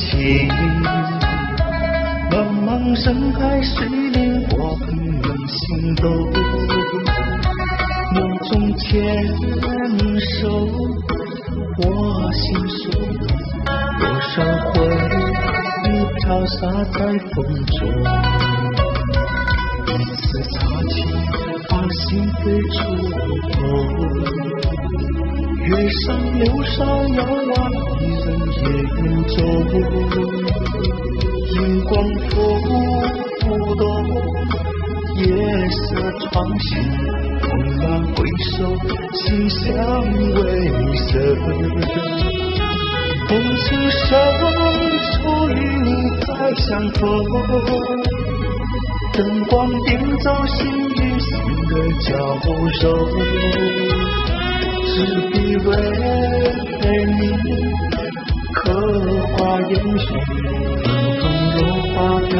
情。茫茫人海，谁令我不能心动？梦中牵手，我心说，多少回忆飘洒在风中。一次擦肩，把心扉触碰。月上柳梢，遥望一人烟中。荧光浮动，夜色窗前，猛然回首，心相为色。梦情深处与你再相逢，灯光点走心与心的交融，执笔为你刻画眼神。落花飘